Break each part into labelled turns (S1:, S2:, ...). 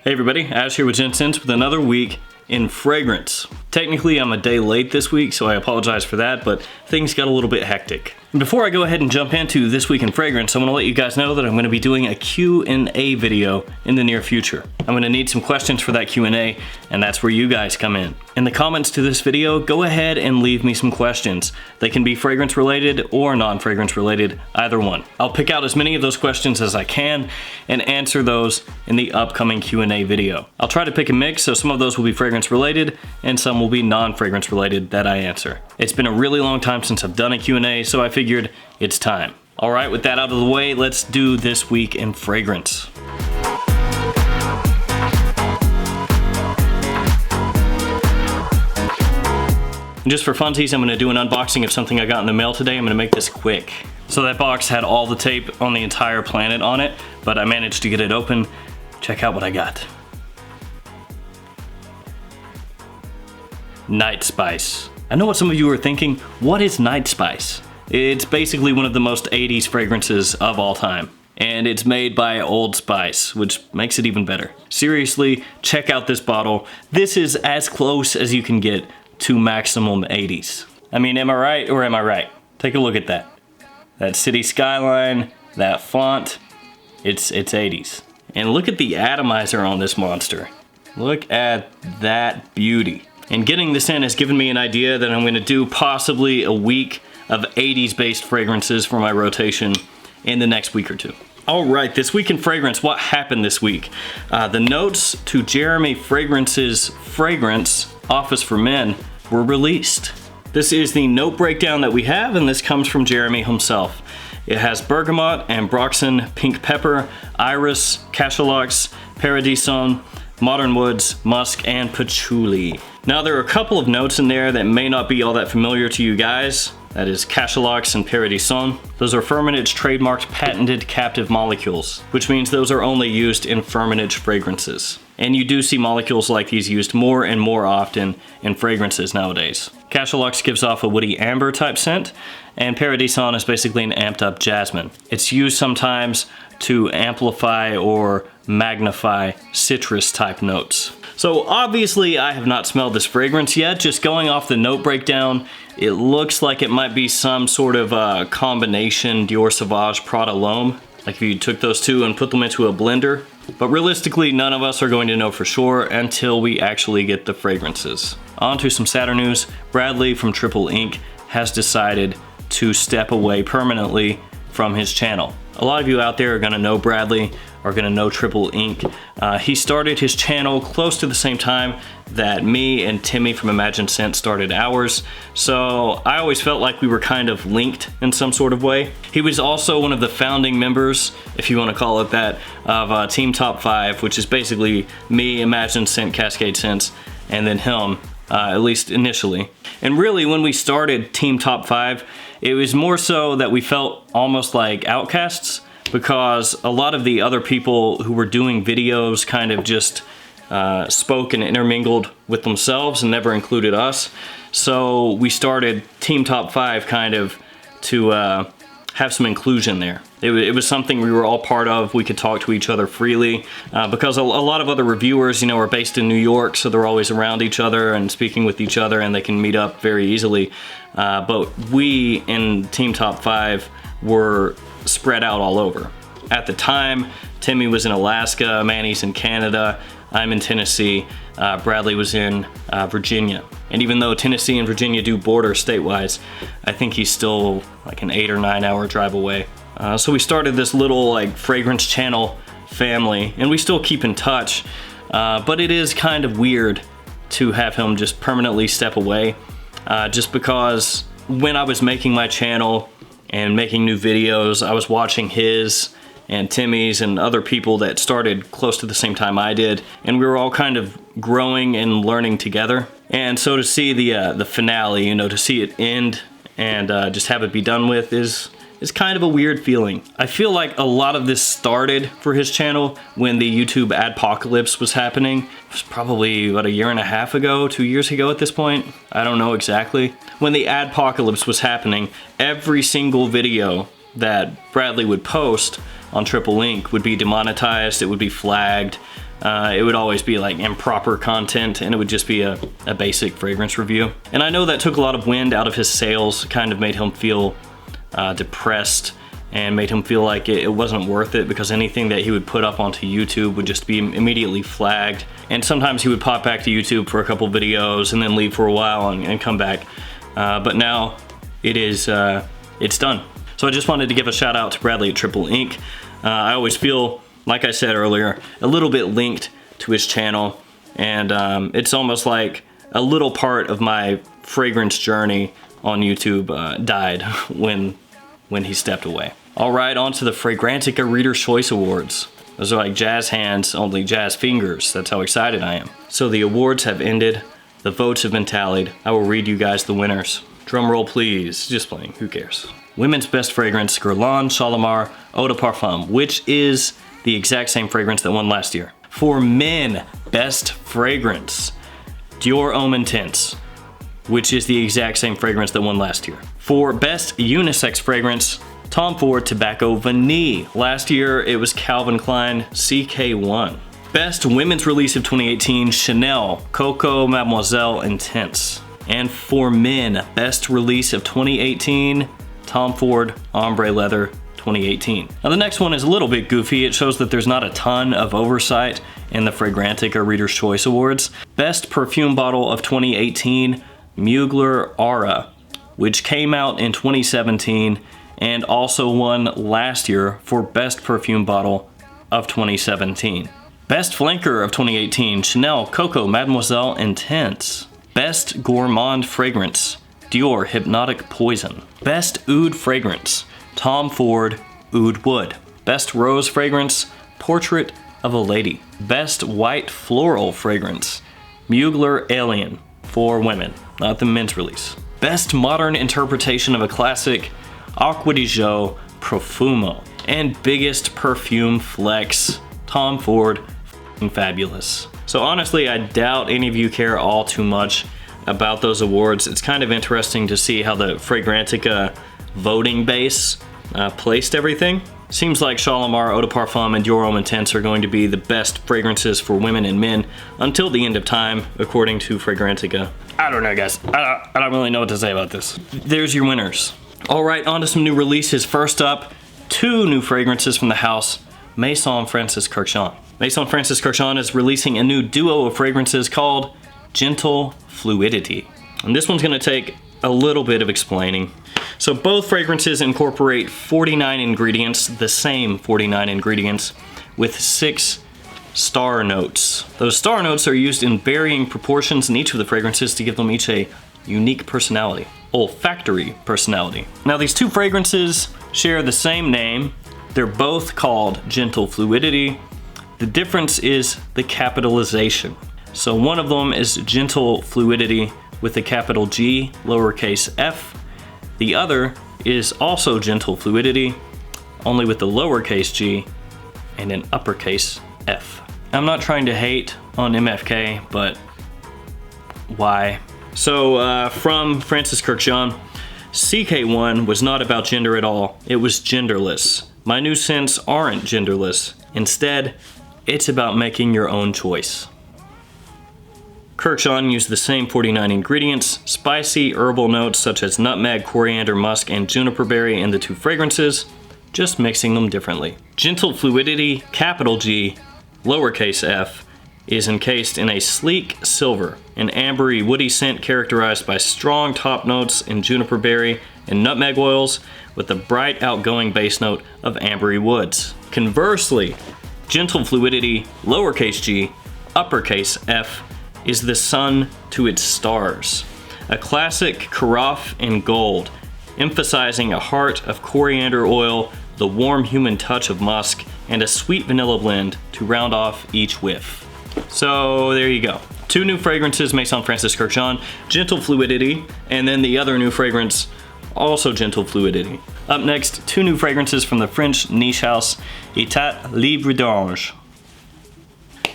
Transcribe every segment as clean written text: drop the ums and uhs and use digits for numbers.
S1: Hey everybody, Ash here with Gentsscents with another week in fragrance. Technically, I'm a day late this week, so I apologize for that, but things got a little bit hectic. And before I go ahead and jump into this week in fragrance, I want to let you guys know that I'm going to be doing a Q&A video in the near future. I'm going to need some questions for that Q&A, and that's where you guys come in. In the comments to this video, go ahead and leave me some questions. They can be fragrance related or non-fragrance related, either one. I'll pick out as many of those questions as I can and answer those in the upcoming Q&A video. I'll try to pick a mix, so some of those will be fragrance related and some will be non-fragrance related that I answer. It's been a really long time since I've done a Q&A, so I figured it's time. All right, with that out of the way, let's do this week in fragrance. And just for funsies, I'm gonna do an unboxing of something I got in the mail today. I'm gonna make this quick. So that box had all the tape on the entire planet on it, but I managed to get it open. Check out what I got. Night Spice. I know what some of you are thinking. What is Night Spice? It's basically one of the most 80s fragrances of all time. And it's made by Old Spice, which makes it even better. Seriously, check out this bottle. This is as close as you can get to maximum 80s. I mean, am I right or am I right? Take a look at that. That city skyline, that font, it's 80s. And look at the atomizer on this monster. Look at that beauty. And getting this in has given me an idea that I'm gonna do possibly a week of 80s based fragrances for my rotation in the next week or two. All right, this week in fragrance, what happened this week? The notes to Jeremy Fragrance's Fragrance Office for Men were released. This is the note breakdown that we have, and this comes from Jeremy himself. It has bergamot, ambroxan, pink pepper, iris, cachalox, paradison, modern woods, musk, and patchouli. Now there are a couple of notes in there that may not be all that familiar to you guys. That is cachalox and paradison. Those are Firmenich trademarked patented captive molecules, which means those are only used in Firmenich fragrances. And you do see molecules like these used more and more often in fragrances nowadays. Cachalox gives off a woody amber type scent, and paradison is basically an amped up jasmine. It's used sometimes to amplify or magnify citrus type notes. So obviously I have not smelled this fragrance yet. Just going off the note breakdown, it looks like it might be some sort of a combination Dior Sauvage Prada L'Homme. Like if you took those two and put them into a blender. But realistically, none of us are going to know for sure until we actually get the fragrances. On to some sadder news. Bradley from Triple Ink has decided to step away permanently from his channel. A lot of you out there are gonna know Bradley, are gonna know Triple Ink. He started his channel close to the same time that me and Timmy from Gents started ours. So I always felt like we were kind of linked in some sort of way. He was also one of the founding members, if you wanna call it that, of Team Top 5, which is basically me, Gents, Cascade Scents, and then him, at least initially. And really when we started Team Top 5, it was more so that we felt almost like outcasts, because a lot of the other people who were doing videos kind of just spoke and intermingled with themselves and never included us. So we started Team Top 5 kind of to have some inclusion there. It was something we were all part of. We could talk to each other freely because a lot of other reviewers, you know, are based in New York, so they're always around each other and speaking with each other, and they can meet up very easily. But we in Team Top 5 were spread out all over. At the time, Timmy was in Alaska, Manny's in Canada, I'm in Tennessee, Bradley was in Virginia. And even though Tennessee and Virginia do border state-wise, I think he's still like an 8 or 9 hour drive away. So we started this little like fragrance channel family, and we still keep in touch, but it is kind of weird to have him just permanently step away, just because when I was making my channel and making new videos, I was watching his and Timmy's and other people that started close to the same time I did, and we were all kind of growing and learning together. And so to see the finale, you know, to see it end and just have it be done with is kind of a weird feeling. I feel like a lot of this started for his channel when the YouTube adpocalypse was happening. It was probably about 1.5 years ago, 2 years ago at this point. I don't know exactly. When the adpocalypse was happening, every single video that Bradley would post on Triple Ink would be demonetized, it would be flagged, it would always be like improper content, and it would just be a basic fragrance review. And I know that took a lot of wind out of his sails, kind of made him feel depressed, and made him feel like it wasn't worth it, because anything that he would put up onto YouTube would just be immediately flagged. And sometimes he would pop back to YouTube for a couple videos and then leave for a while and come back. But now it's done. So I just wanted to give a shout out to Bradley at Triple Ink. I always feel, like I said earlier, a little bit linked to his channel, and it's almost like a little part of my fragrance journey on YouTube died when he stepped away. All right, on to the Fragrantica Reader's Choice Awards. Those are like jazz hands, only jazz fingers. That's how excited I am. So the awards have ended. The votes have been tallied. I will read you guys the winners. Drum roll, please. Just playing, who cares? Women's Best Fragrance, Guerlain Shalimar Eau de Parfum, which is the exact same fragrance that won last year. For men, Best Fragrance, Dior Homme Intense, which is the exact same fragrance that won last year. For Best Unisex Fragrance, Tom Ford Tobacco Vanille. Last year, it was Calvin Klein CK1. Best Women's Release of 2018, Chanel Coco Mademoiselle Intense. And for men, Best Release of 2018, Tom Ford Ombre Leather 2018. Now the next one is a little bit goofy. It shows that there's not a ton of oversight in the Fragrantica Reader's Choice Awards. Best Perfume Bottle of 2018, Mugler Aura, which came out in 2017 and also won last year for Best Perfume Bottle of 2017. Best Flanker of 2018, Chanel Coco Mademoiselle Intense. Best Gourmand Fragrance, Dior Hypnotic Poison. Best Oud Fragrance, Tom Ford Oud Wood. Best Rose Fragrance, Portrait of a Lady. Best White Floral Fragrance, Mugler Alien, for women, not the men's release. Best Modern Interpretation of a Classic, Acqua di Gio Profumo. And biggest perfume flex, Tom Ford Fabulous. So honestly, I doubt any of you care all too much about those awards. It's kind of interesting to see how the Fragrantica voting base placed everything. Seems like Shalimar, Eau de Parfum, and Dior Homme Intense are going to be the best fragrances for women and men until the end of time, according to Fragrantica. I don't know, guys. I don't really know what to say about this. There's your winners. All right, on to some new releases. First up, 2 new fragrances from the house, Maison Francis Kurkdjian. Maison Francis Kurkdjian is releasing a new duo of fragrances called Gentle Fluidity. And this one's gonna take a little bit of explaining. So both fragrances incorporate 49 ingredients, the same 49 ingredients, with 6 star notes. Those star notes are used in varying proportions in each of the fragrances to give them each a unique personality, olfactory personality. Now these 2 fragrances share the same name. They're both called Gentle Fluidity. The difference is the capitalization. So one of them is Gentle Fluidity with a capital G, lowercase f. The other is also Gentle Fluidity, only with the lowercase g and an uppercase f. I'm not trying to hate on MFK, but why? So from Francis Kurkdjian, CK1 was not about gender at all. It was genderless. My new scents aren't genderless. Instead, it's about making your own choice. Kurkdjian used the same 49 ingredients, spicy herbal notes such as nutmeg, coriander, musk, and juniper berry in the 2 fragrances, just mixing them differently. Gentle Fluidity, capital G, lowercase f, is encased in a sleek silver, an ambery woody scent characterized by strong top notes in juniper berry and nutmeg oils with a bright outgoing base note of ambery woods. Conversely, Gentle Fluidity, lowercase g, uppercase f, is the sun to its stars. A classic carafe in gold, emphasizing a heart of coriander oil, the warm human touch of musk, and a sweet vanilla blend to round off each whiff. So there you go. 2 new fragrances, Maison Francis Kurkdjian, Gentle Fluidity, and then the other new fragrance, also Gentle Fluidity. Up next, 2 new fragrances from the French niche house, Etat Libre d'Ange.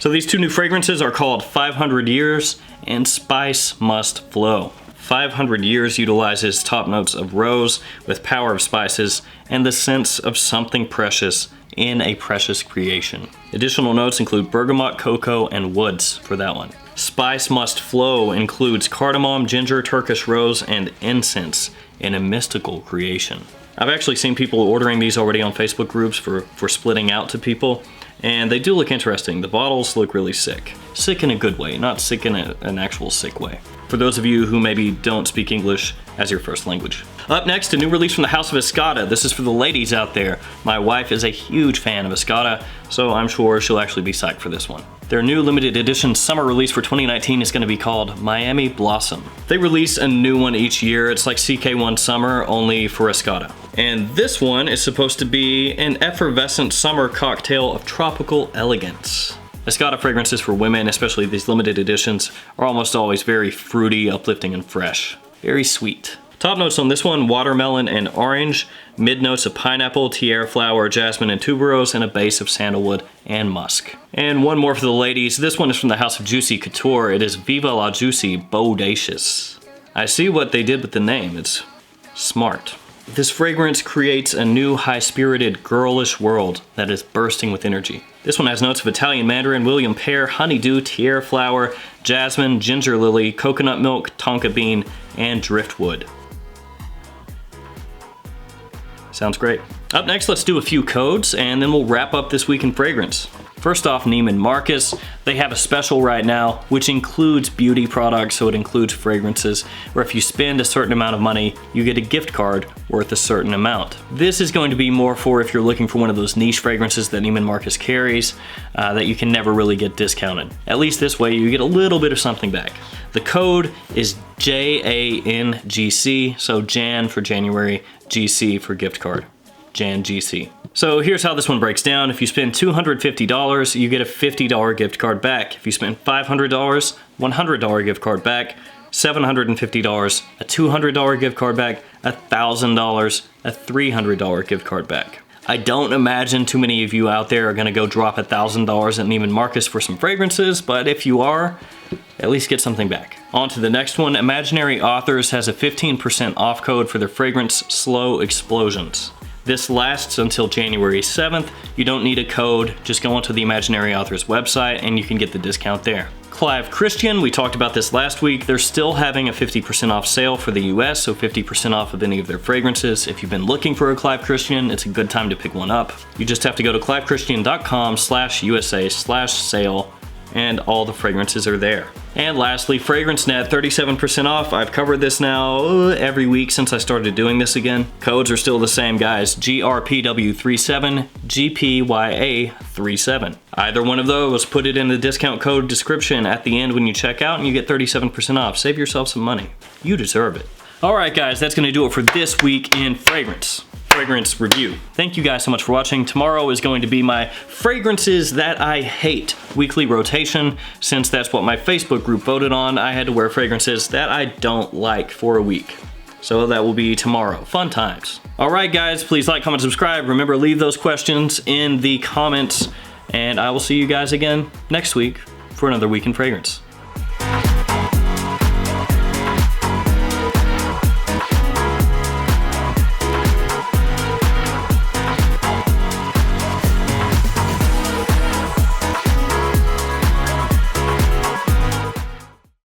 S1: So these 2 new fragrances are called 500 Years and Spice Must Flow. 500 Years utilizes top notes of rose with power of spices and the sense of something precious in a precious creation. Additional notes include bergamot, cocoa, and woods for that one. Spice must flow includes cardamom, ginger, Turkish rose, and incense in a mystical creation. I've actually seen people ordering these already on Facebook groups for splitting out to people, and they do look interesting. The bottles look really sick. Sick in a good way, not sick in an actual sick way. For those of you who maybe don't speak English as your first language. Up next, a new release from the House of Escada. This is for the ladies out there. My wife is a huge fan of Escada, so I'm sure she'll actually be psyched for this one. Their new limited edition summer release for 2019 is going to be called Miami Blossom. They release a new one each year. It's like CK1 Summer, only for Escada. And this one is supposed to be an effervescent summer cocktail of tropical elegance. Escada fragrances for women, especially these limited editions, are almost always very fruity, uplifting, and fresh. Very sweet. Top notes on this one, watermelon and orange, mid notes of pineapple, tiare flower, jasmine, and tuberose, and a base of sandalwood and musk. And one more for the ladies. This one is from the House of Juicy Couture. It is Viva la Juicy Bodacious. I see what they did with the name. It's smart. This fragrance creates a new high-spirited, girlish world that is bursting with energy. This one has notes of Italian mandarin, William pear, honeydew, tiare flower, jasmine, ginger lily, coconut milk, tonka bean, and driftwood. Sounds great. Up next, let's do a few codes, and then we'll wrap up this week in fragrance. First off, Neiman Marcus. They have a special right now, which includes beauty products, so it includes fragrances, where if you spend a certain amount of money, you get a gift card worth a certain amount. This is going to be more for if you're looking for one of those niche fragrances that Neiman Marcus carries, that you can never really get discounted. At least this way, you get a little bit of something back. The code is JANGC, so Jan for January, GC for gift card. JANGC. So here's how this one breaks down. If you spend $250, you get a $50 gift card back. If you spend $500, $100 gift card back. $750, a $200 gift card back. $1,000, a $300 gift card back. I don't imagine too many of you out there are gonna go drop $1,000 at Neiman Marcus for some fragrances, but if you are, at least get something back. On to the next one. Imaginary Authors has a 15% off code for their fragrance Slow Explosions. This lasts until January 7th. You don't need a code, just go onto the Imaginary Authors website and you can get the discount there. Kurkdjian, we talked about this last week. They're still having a 50% off sale for the US, so 50% off of any of their fragrances. If you've been looking for a Kurkdjian, it's a good time to pick one up. You just have to go to kurkdjian.com/USA/sale and all the fragrances are there. And lastly, FragranceNet, 37% off. I've covered this now every week since I started doing this again. Codes are still the same, guys. GRPW37, GPYA37. Either one of those, put it in the discount code description at the end when you check out and you get 37% off. Save yourself some money. You deserve it. All right, guys, that's gonna do it for this week in fragrance review. Thank you guys so much for watching. Tomorrow is going to be my fragrances that I hate weekly rotation. Since that's what my Facebook group voted on, I had to wear fragrances that I don't like for a week. So that will be tomorrow. Fun times. All right, guys, please like, comment, subscribe. Remember, leave those questions in the comments, and I will see you guys again next week for another week in fragrance.